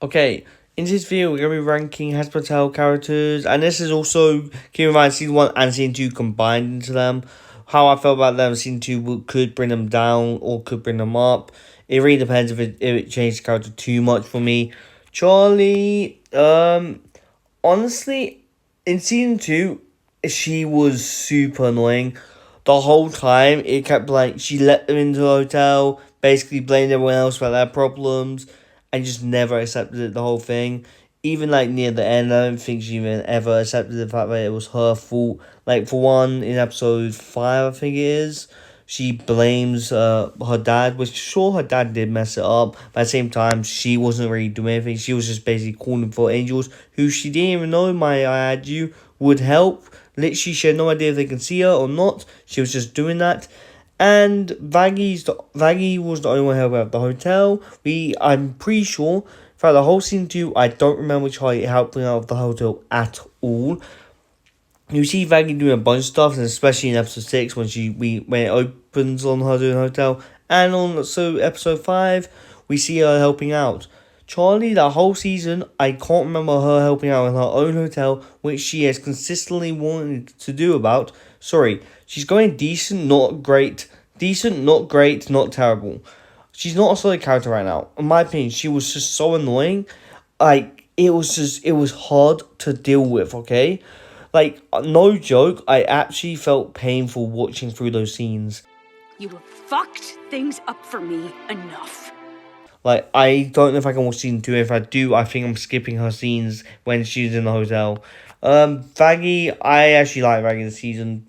Okay, in this video, we're going to be ranking Hazbin characters, and this is also, keep in mind, Season 1 and Season 2 combined into them. How I felt about them, Season 2 could bring them down or could bring them up. It really depends if it changed the character too much for me. Charlie, honestly, in Season 2, she was super annoying. The whole time, it kept like, she let them into the hotel, basically blamed everyone else for their problems, and just never accepted it, the whole thing. Even like near the end, I don't think she even ever accepted the fact that it was her fault. Like for one, in episode 5, I think it is, she blames her dad, which sure her dad did mess it up, but at the same time she wasn't really doing anything. She was just basically calling for angels who she didn't even know, my I add you, would help. Literally, she had no idea if they can see her or not. She was just doing that. And Vaggie was the only one helping out the hotel. I'm pretty sure throughout the whole Season 2, I don't remember Charlie helping out of the hotel at all. You see Vaggie doing a bunch of stuff, and especially in episode 6 when when it opens on her doing hotel, and on episode 5 we see her helping out. Charlie, that whole season, I can't remember her helping out in her own hotel, which she has consistently wanted to do about. Sorry, she's going decent, not great. Decent, not great, not terrible. She's not a solid character right now. In my opinion, she was just so annoying. Like, it was hard to deal with, okay? Like, no joke, I actually felt painful watching through those scenes. You have fucked things up for me enough. Like, I don't know if I can watch Season 2. If I do, I think I'm skipping her scenes when she's in the hotel. Vaggie, I actually like Vaggie this season.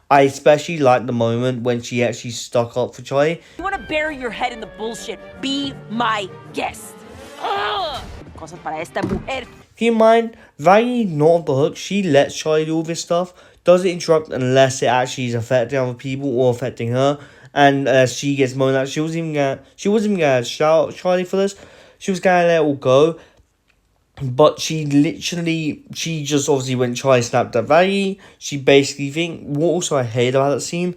I especially like the moment when she actually stuck up for Charlie. You want to bury your head in the bullshit? Be my guest. Cosas para esta mujer. Keep in mind, Vaggie not off the hook. She lets Charlie do all this stuff. Doesn't interrupt unless it actually is affecting other people or affecting her. And she gets moaned at. She wasn't even gonna shout at Charlie for this. She was gonna let it all go. But she just obviously when Charlie snapped at Vaggie, she basically what also I hate about that scene,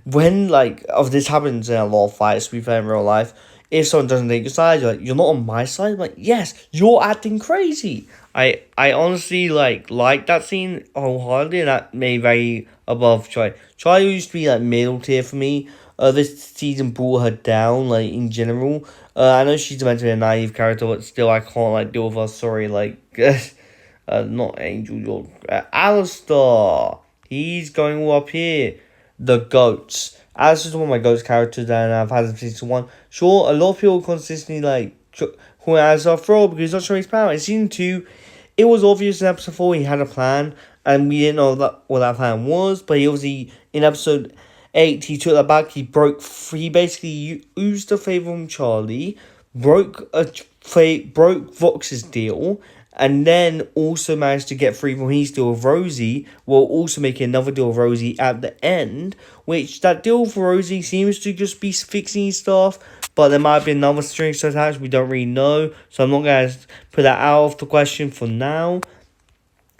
when this happens in a lot of fights, to be fair, in real life, if someone doesn't take your side, you're like, you're not on my side. I'm like, yes, you're acting crazy. I honestly like that scene wholeheartedly, and that made Vaggie above Charlie. Charlie used to be like middle tier for me. This season brought her down, like, in general. I know she's meant to be a naive character, but still, I can't, deal with her. Sorry, not Angel, you're... Alistar! He's going all up here. The GOATs. Alistar's one of my GOATs characters, and I've had him since Season 1. Sure, a lot of people consistently, call Alistar fraud because he's not showing his power. In Season 2, it was obvious in Episode 4 he had a plan, and we didn't know what that plan was, but he obviously, in Episode 8, he took that back. He basically used the favor from Charlie, broke Vox's deal, and then also managed to get free from his deal with Rosie, while also making another deal with Rosie at the end, which that deal for Rosie seems to just be fixing stuff, but there might be another string attached, we don't really know, so I'm not going to put that out of the question for now.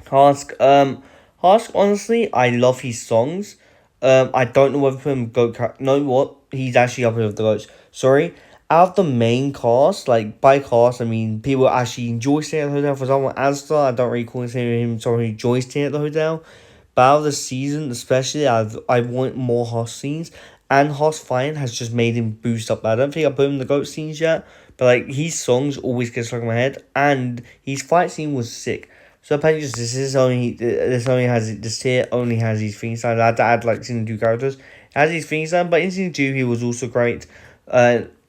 Hask, honestly, I love his songs. I don't know whether to put him GOAT. No, what? He's actually up with the GOATs. Sorry. Out of the main cast, by cast, I mean, people actually enjoy staying at the hotel. For example, Alistar, I don't really call him someone who enjoys staying at the hotel. But out of the season, especially, I want more Hoss scenes. And Hoss fighting has just made him boost up. I don't think I put him in the GOAT scenes yet. But, his songs always get stuck in my head. And his fight scene was sick. So apparently this tier only has his theme song. I had to add Season 2 characters. It has his theme song, but in Season 2 he was also great.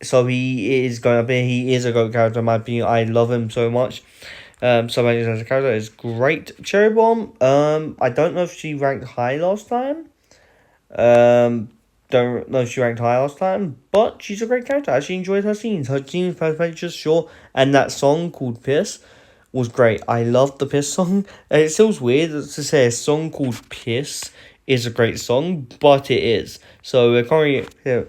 So he is going up here. He is a GOAT character in my opinion. I love him so much. So apparently as a character is great. Cherry Bomb, I don't know if she ranked high last time. Don't know if she ranked high last time, but she's a great character. I actually enjoyed her scenes. Her scenes, pictures, sure, and that song called Piss was great. I loved the Piss song. It feels weird to say a song called Piss is a great song, but it is. So we're currently here.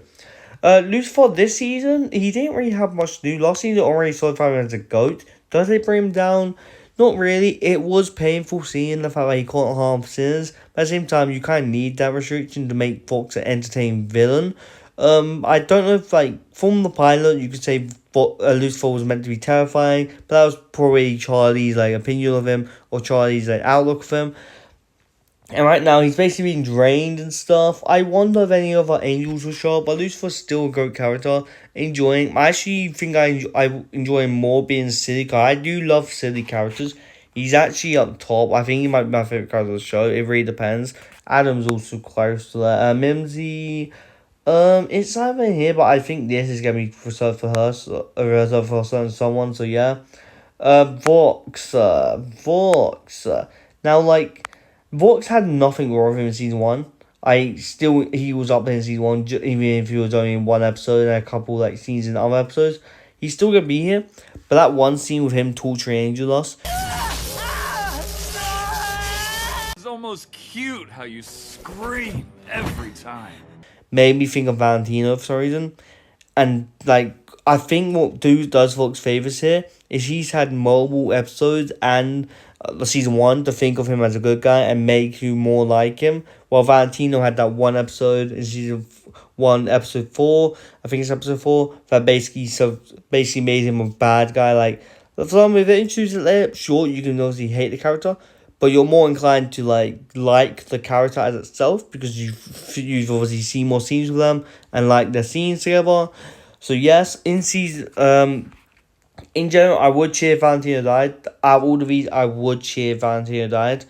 Lucifer this season, he didn't really have much to do. Last season already solidified him as a GOAT. Does it bring him down? Not really. It was painful seeing the fact that he can't harm sinners. But at the same time, you kind of need that restriction to make Fox an entertaining villain. I don't know if, like, from the pilot, you could say Lucifer was meant to be terrifying, but that was probably Charlie's, like, opinion of him, or Charlie's, like, outlook of him. And right now, he's basically being drained and stuff. I wonder if any other angels will show up, but Lucifer's still a great character. Enjoying. I actually think I enjoy him more being silly, because I do love silly characters. He's actually up top. I think he might be my favorite character of the show. It really depends. Adam's also close to that. Mimsy, it's not even here, but I think this is gonna be reserved for her, reserved for someone. So yeah. Vox. Now, like, Vox had nothing wrong with him in season 1. He was up in season 1, even if he was only in one episode and a couple, like, scenes in other episodes. He's still gonna be here. But that one scene with him torturing Angel Dust. It's almost cute how you scream every time. Made me think of Valentino for some reason. And, like, I think what does Vox favors here is he's had multiple episodes and season 1 to think of him as a good guy and make you more like him. While Valentino had that one episode in season 1, episode 4, I think it's episode 4, that basically made him a bad guy. Like, for some of it introduced it later, sure, you can obviously hate the character, but you're more inclined to like the character as itself because you've obviously seen more scenes with them and like their scenes together. So yes, in general, I would cheer if Valentino died. Out of all of these, I would cheer if Valentino died.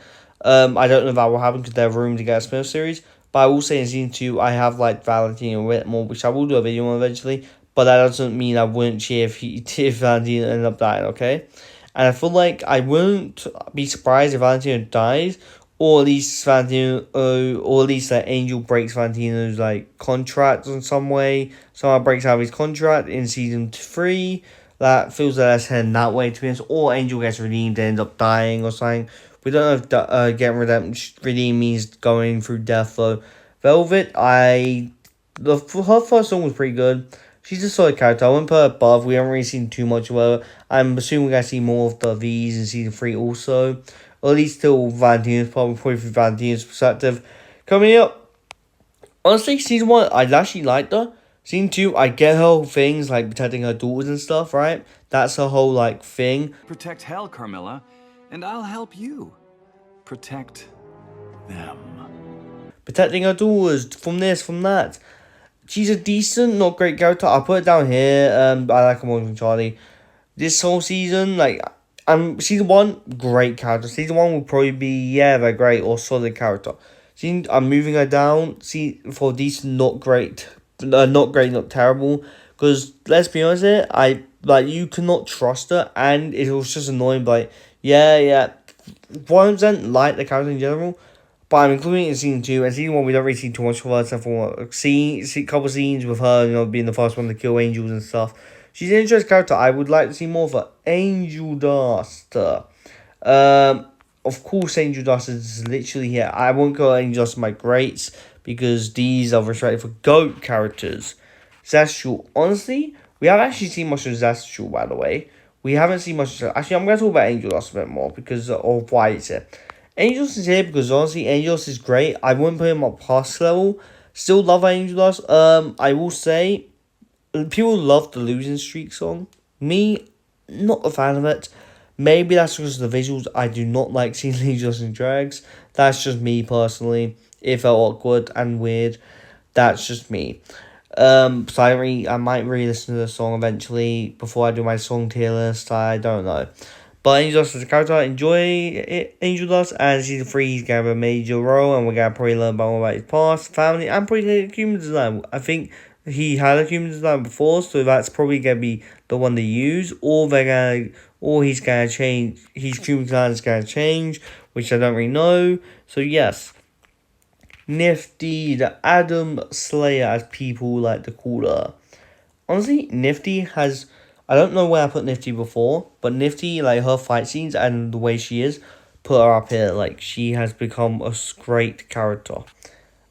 I don't know if that will happen because they're rumored to get a spin-off series. But I will say in season 2, I have liked Valentino a bit more, which I will do a video on eventually. But that doesn't mean I wouldn't cheer if Valentino ended up dying, okay? And I feel like I wouldn't be surprised if Valentino dies, or at least Angel breaks Valentino's like contract in some way. Somehow breaks out of his contract in season 3. That feels like that's heading that way, to be honest. Or Angel gets redeemed and ends up dying or something. We don't know if getting redeemed means going through death, though. Velvet, her first song was pretty good. She's a solid character. I wouldn't put her above. We haven't really seen too much of her. I'm assuming we're going to see more of the V's in season 3 also. Or at least till Valentino's probably from Valentino's perspective. Coming up, honestly, season 1, I actually liked her. Season 2, I get her whole things, like protecting her daughters and stuff, right? That's her whole, like, thing. Protect hell, Carmilla, and I'll help you protect them. Protecting her daughters from this, from that. She's a decent, not great character. I'll put it down here. I like her more than Charlie. This whole season, like, season 1, great character. Season 1 will probably be, they're great or solid character. I'm moving her down. For decent, not great. Not great, not terrible. Because, let's be honest here, you cannot trust her. And it was just annoying, but, 100% like the character in general. But I'm including it in season 2, and season 1 we don't really see too much of her except for a couple scenes with her, being the first one to kill angels and stuff. She's an interesting character. I would like to see more of her. Angel Dust. Of course, Angel Dust is literally here. I won't go Angel Dust in my greats because these are restricted for GOAT characters. Zestral. Honestly, we haven't actually seen much of Zestral, by the way. We haven't seen much of... Actually, I'm going to talk about Angel Dust a bit more because of why it's here. Angel Dust is here because honestly, Angel Dust is great. I wouldn't put him up past level. Still love Angel Dust. I will say, people love the Losing Streak song. Me, not a fan of it. Maybe that's because of the visuals. I do not like seeing Angel Dust in drags. That's just me personally. It felt awkward and weird. That's just me. So I might re-listen to the song eventually before I do my song tier list. I don't know. But Angel Dust as a character, enjoy Angel Dust, and season 3 he's going to have a major role, and we're going to probably learn more about his past, family, and probably human design. I think he had a human design before, so that's probably going to be the one they use, or he's going to change, his human design is going to change, which I don't really know. So yes, Nifty, the Adam Slayer, as people like to call her. Honestly, Nifty has... I don't know where I put Nifty before, but Nifty, like, her fight scenes and the way she is, put her up here. Like, she has become a great character.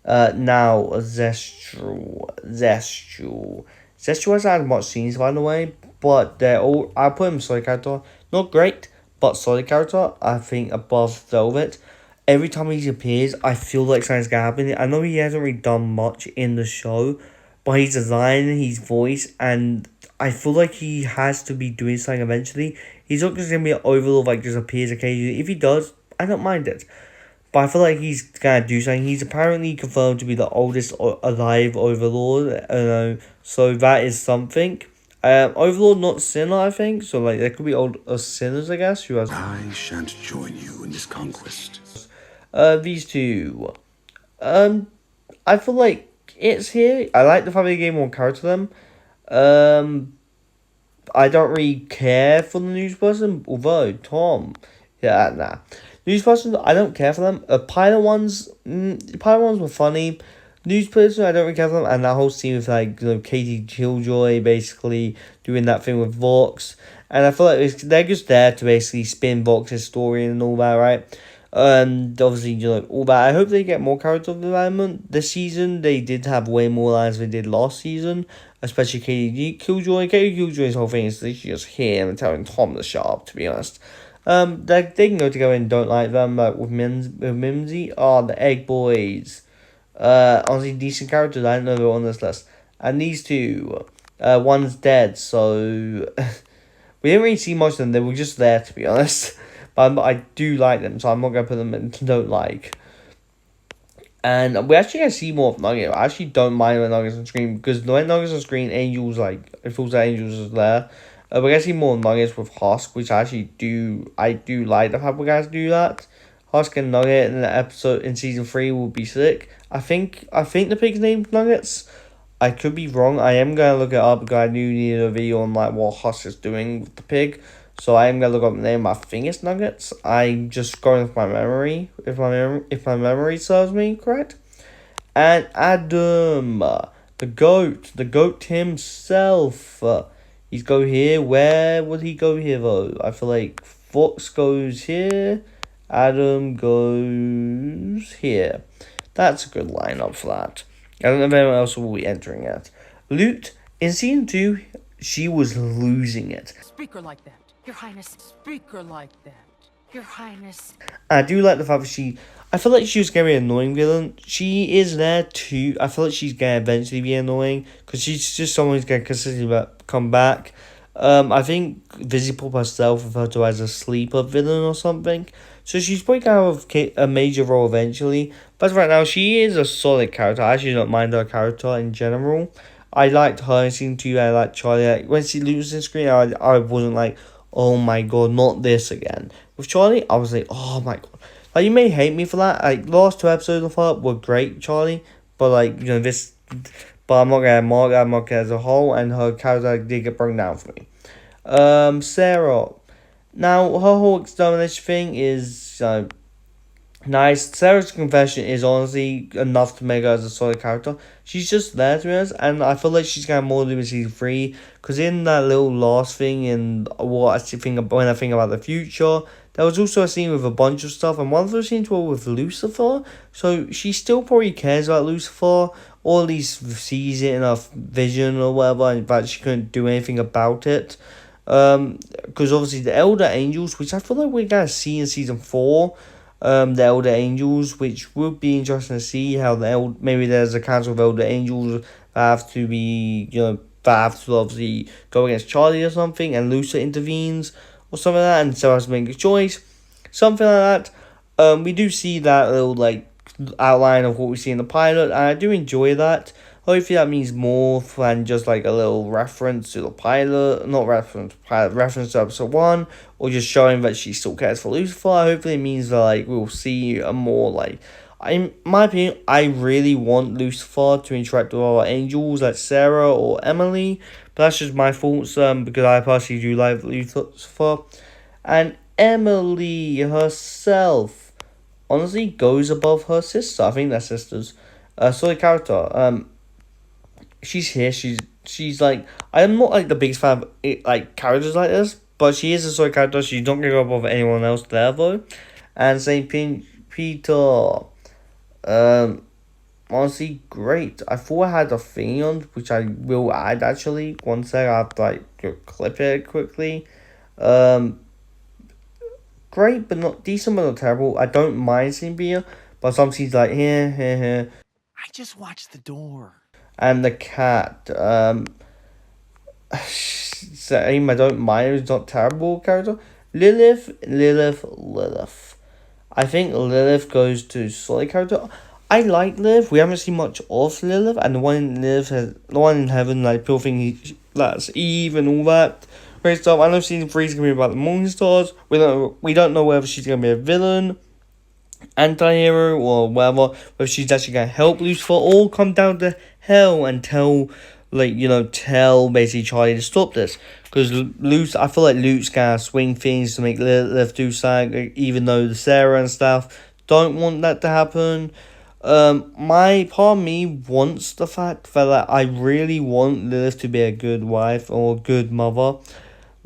Now, Zestral. Zestral hasn't had much scenes, by the way, but they're all... I put him solid character. Not great, but solid character. I think above Velvet. Every time he appears, I feel like something's going to happen. I know he hasn't really done much in the show, by his design, his voice, and I feel like he has to be doing something eventually. He's not just gonna be an overlord like just appears occasionally. If he does, I don't mind it. But I feel like he's gonna do something. He's apparently confirmed to be the oldest alive overlord. So that is something. Overlord, not sinner, I think. So like there could be old sinners, I guess. Who has I shan't join you in this conquest. these two. I feel like it's here. I like the fact they gave more character to them. I don't really care for the news person, although Tom, yeah, nah, news person, I don't care for them. The pilot ones were funny. News person, I don't really care for them, and that whole scene with like Katie Killjoy basically doing that thing with Vox, and I feel like they're just there to basically spin Vox's story and all that, right? Obviously, all that. I hope they get more character development this season. They did have way more lines than they did last season, especially Katie Killjoy. Katie Killjoy's whole thing is she's just here and telling Tom to shut up, to be honest. They can go together and don't like them, like with Mimsy. The Egg Boys. Honestly, decent characters. I didn't know they were on this list. And these two, one's dead, so we didn't really see much of them. They were just there, to be honest. But I do like them, so I'm not going to put them in don't like. And we actually going to see more of Nugget. I actually don't mind when Nugget's on screen, because when Nugget's on screen, Angel's like, it feels like Angel's is there. We're going to see more Nuggets with Husk, which I do like the fact we're going to do that. Husk and Nugget in the episode in season 3 will be sick. I think the pig's named Nuggets. I could be wrong. I am going to look it up because I do need a video on like what Husk is doing with the pig. So I am going to look up the name. I think it's Nuggets. I'm just going with my memory. If my memory serves me correct. And Adam, the goat himself. He's go here. Where would he go here though? I feel like Fox goes here. Adam goes here. That's a good lineup for that. I don't know if anyone else will be entering it. Loot, in season 2, she was losing it. Speak her like that. Your Highness, speak her like that. Your Highness. I do like the fact that I feel like she was going to be an annoying villain. She is there too. I feel like she's going to eventually be annoying, because she's just someone who's going to consistently come back. I think Visipop herself referred to as a sleeper villain or something. So she's probably going to have a major role eventually. But right now, she is a solid character. I actually don't mind her character in general. I liked her in season 2. I liked Charlie. Like, when she loses the screen, I wasn't like, oh my god, not this again. With Charlie, I was like, oh my god. Like, you may hate me for that. Like, the last 2 episodes of her were great, Charlie. But, like, this... But I'm not going to mark that mark as a whole. And her character did get broken down for me. Sarah. Now, her whole extermination thing is nice. Sarah's confession is honestly enough to make her as a solid character. She's just there, to be honest, and I feel like she's got more to do in season 3, because in that little last thing, and what I think when I think about the future, there was also a scene with a bunch of stuff, and one of those scenes were with Lucifer, so she still probably cares about Lucifer, or at least sees it in her vision or whatever, but she couldn't do anything about it. Because obviously the Elder Angels, which I feel like we're going to see in season 4, the Elder Angels, which would be interesting to see how maybe there's a council of Elder Angels that have to be, that have to obviously go against Charlie or something, and Lucifer intervenes or something like that, and so has to make a choice, something like that. We do see that little like outline of what we see in the pilot, and I do enjoy that. Hopefully that means more than just like a little reference to the pilot, not reference to pilot, reference to episode 1, or just showing that she still cares for Lucifer. Hopefully it means that like we'll see a more like, in my opinion, I really want Lucifer to interact with our angels like Sarah or Emily, but that's just my thoughts, because I personally do like Lucifer. And Emily herself honestly goes above her sister. I think they're sisters. Solid character. She's here. She's like, I'm not like the biggest fan of like characters like this, but she is a solid character. She's not gonna go above anyone else there though. And Saint Peter, honestly great. I thought I had a thing on, which I will add actually. One sec, I have to like clip it quickly. Great, but not decent, but not terrible. I don't mind Saint Peter, but some scenes like here. I just watched the door. And the cat, same, I don't mind, it's not terrible character. Lilith. I think Lilith goes to solid character. I like Lilith. We haven't seen much of Lilith, and the one in the one in heaven, like people think that's Eve and all that great stuff. I know season 3 is gonna be about the morning stars. We don't know whether she's gonna be a villain, anti-hero, or whatever. Whether she's actually gonna help Lucifer, or come down to hell and tell basically Charlie to stop this. Because I feel like Luke's gonna swing things to make Lilith do something, even though the Sarah and stuff don't want that to happen. My part of me wants the fact that like, I really want Lilith to be a good wife or a good mother,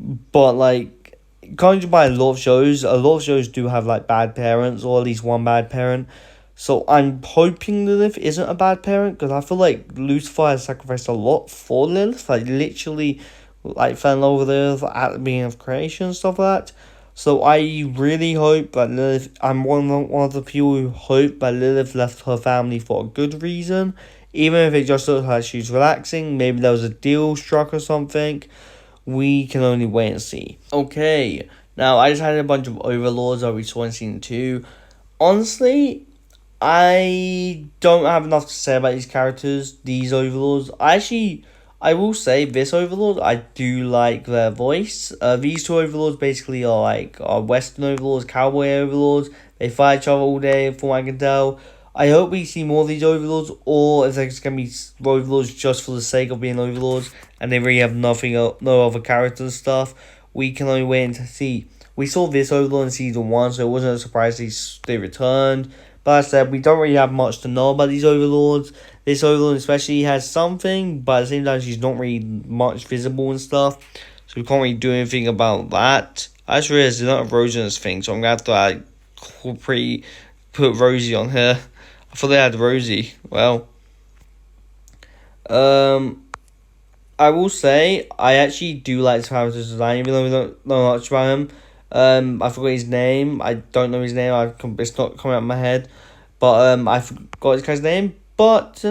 but like, going by a lot of shows do have like bad parents, or at least one bad parent. So I'm hoping Lilith isn't a bad parent, because I feel like Lucifer has sacrificed a lot for Lilith, like literally, like fell in love with Lilith at the beginning of creation and stuff like that. So I really hope that Lilith, I'm one of the people who hope that Lilith left her family for a good reason, even if it just looks like she's relaxing. Maybe there was a deal struck or something. We can only wait and see. Okay, now I just had a bunch of overlords that we saw in season 2. Honestly, I don't have enough to say about these characters, these overlords. I will say this overlord, I do like their voice. These two overlords basically are like Western overlords, cowboy overlords. They fight each other all day, from what I can tell. I hope we see more of these overlords, or if there's going to be overlords just for the sake of being overlords, and they really have no other characters and stuff. We can only wait to see. We saw this overlord in season 1, so it wasn't a surprise they returned. But as I said, we don't really have much to know about these overlords. This overlord especially has something, but at the same time she's not really much visible and stuff. So we can't really do anything about that. I just realized there's not a Rosie in this thing, so I'm going to have to put Rosie on here. I thought they had Rosie. Well, I will say, I actually do like this character's design, even though we don't know much about him. I forgot his name. I don't know his name. It's not coming out of my head. But I forgot this guy's name. But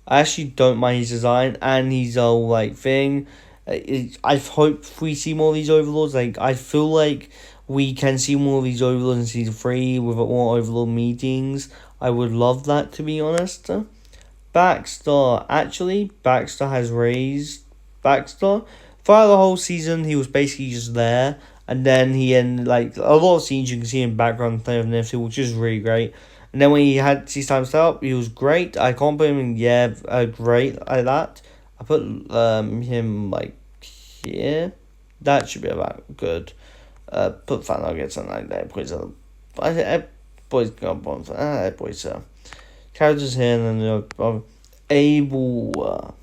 I actually don't mind his design and his whole like thing. I hope we see more of these overlords. Like, I feel like we can see more of these overlords in season 3 with more overlord meetings. I would love that, to be honest. Baxter. Actually, Baxter has raised Baxter. Throughout the whole season, he was basically just there. And then he ended, like, a lot of scenes you can see in background playing with Nifty, which is really great. And then when he had his time set up, he was great. I can't put him in, great like that. I put him, like, here. That should be about good. Put Fat Nuggets on like that. Boys, characters here, and then Abel.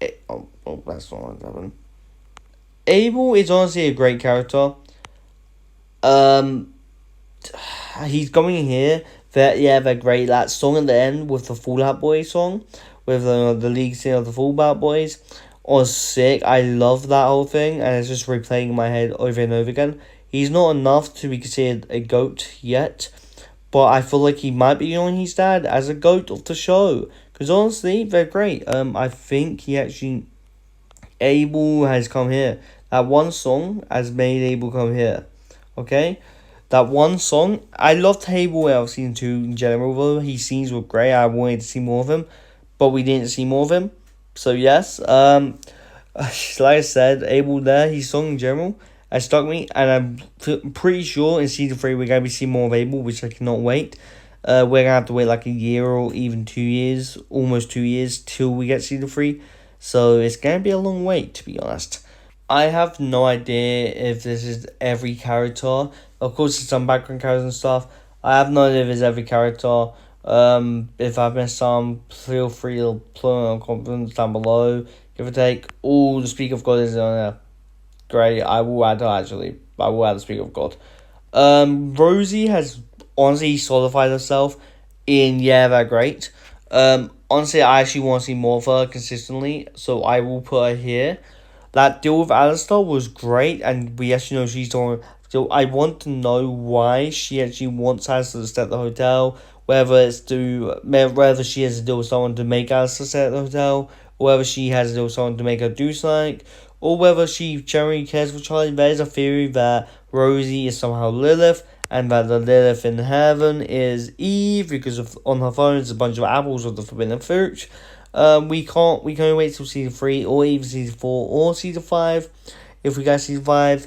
That's not what happened. Abel is honestly a great character. He's coming in here. They're great. That song at the end with the Fallout Boys song, with the lead singer of the Fallout Boys, was sick. I love that whole thing, and it's just replaying in my head over and over again. He's not enough to be considered a GOAT yet, but I feel like he might be on his dad as a GOAT of the show. Because honestly, they're great. I think Abel has come here. That one song has made Abel come here. Okay? That one song, I loved Abel out of season 2 in general, though. His scenes were great. I wanted to see more of him, but we didn't see more of him. So yes, like I said, Abel there, his song in general has stuck me, and I'm pretty sure in season 3 we're going to be seeing more of Abel, which I cannot wait. We're going to have to wait like a year or even 2 years, almost 2 years, till we get season 3. So it's going to be a long wait, to be honest. I have no idea if this is every character. Of course, it's some background characters and stuff. I have no idea if it's every character. If I've missed some, feel free to put in comments down below. Give or take. Oh, the Speak of God is on there. Great. I will add her, actually. I will add the Speak of God. Rosie has honestly solidified herself in they're great. Honestly, I actually want to see more of her consistently, so I will put her here. That deal with Alistair was great, and we actually know she's the one So I want to know why she actually wants Alistair to stay at the hotel. Whether she has to deal with someone to make Alistair stay at the hotel, or whether she has to deal with someone to make her do something, or whether she generally cares for Charlie. There is a theory that Rosie is somehow Lilith, and that the Lilith in heaven is Eve, because on her phone is a bunch of apples of the forbidden fruit. We can only wait till season 3, or even season 4, or season 5. If we get season 5,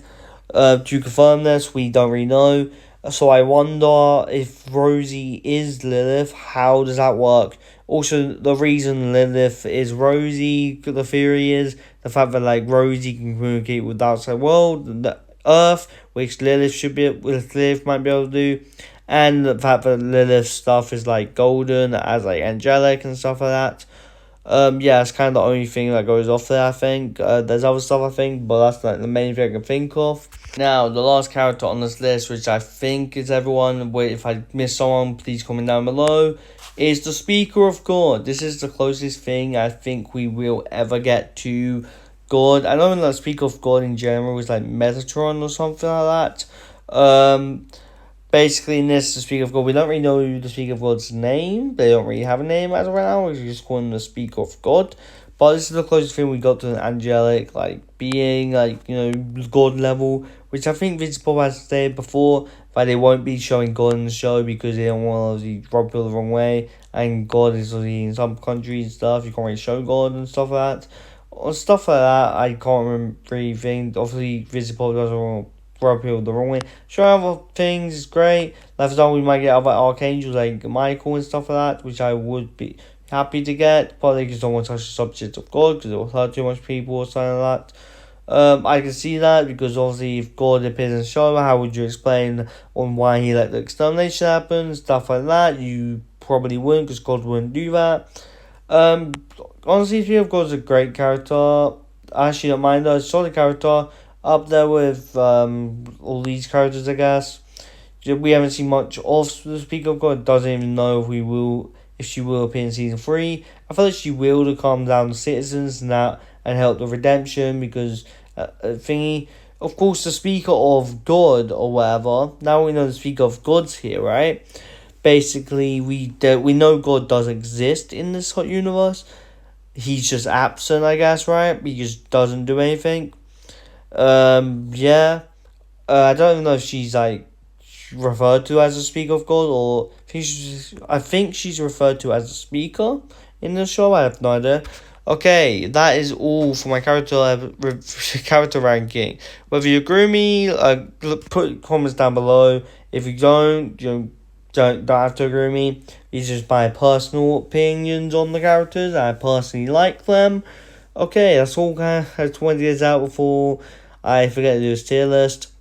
to confirm this, we don't really know. So I wonder if Rosie is Lilith, how does that work? Also, the reason Lilith is Rosie, the theory is the fact that like Rosie can communicate with the outside world, the Earth, which Lilith might be able to do, and the fact that Lilith's stuff is like golden, as like angelic and stuff like that. Yeah, it's kind of the only thing that goes off there, I think. There's other stuff, I think, but that's like the main thing I can think of. Now, the last character on this list, which I think is everyone, if I miss someone, please comment down below, is the Speaker of God. This is the closest thing I think we will ever get to God. I know the Speaker of God in general is like Metatron or something like that. Basically, in this, the Speaker of God, we don't really know the Speaker of God's name. They don't really have a name as of right now. We're just calling him the Speaker of God. But this is the closest thing we got to an angelic, like, being, like, you know, God level. Which I think Vince Bob has stated before, that they won't be showing God in the show because they don't want to rub people the wrong way. And God is in some countries and stuff. You can't really show God and stuff like that. Or stuff like that, I can't remember anything. Obviously, Vince Bob doesn't want rub people the wrong way. Sure, other things is great. Like, for example, we might get other archangels like Michael and stuff like that, which I would be happy to get, but they just don't want to touch the subject of God because it will hurt too much people or something like that. I can see that because obviously if God appears in the show, how would you explain on why he let the extermination happen, stuff like that? You probably wouldn't, because God wouldn't do that. Honestly, Speaker of God's a great character. I actually don't mind her. Solid character. Up there with all these characters, I guess. We haven't seen much of the Speaker of God. Doesn't even know if she will appear in season 3. I feel like she will to calm down the citizens and that, and help the redemption, because thingy. Of course, the Speaker of God or whatever. Now we know the Speaker of God's here, right? Basically, we know God does exist in this universe. He's just absent, I guess, right? He just doesn't do anything. Yeah. I don't even know if she's like referred to as a Speaker of God, or I think she's referred to as a speaker in the show. I have no idea. Okay, that is all for my character ranking. Whether you agree with me, put comments down below. If you don't, don't have to agree with me. These are just my personal opinions on the characters. I personally like them. Okay, that's all. I just wanted to get this out before I forget to do this tier list.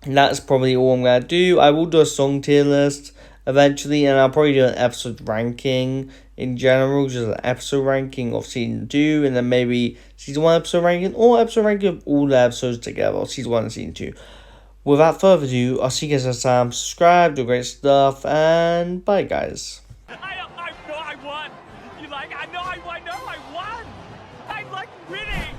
And that's probably all I'm going to do. I will do a song tier list eventually, and I'll probably do an episode ranking in general, just an episode ranking of season 2, and then maybe season 1 episode ranking, or episode ranking of all the episodes together, season 1 and season 2. Without further ado, I'll see you guys next time. Subscribe, do great stuff, and bye, guys. I know I won. I know I won. I'm like winning.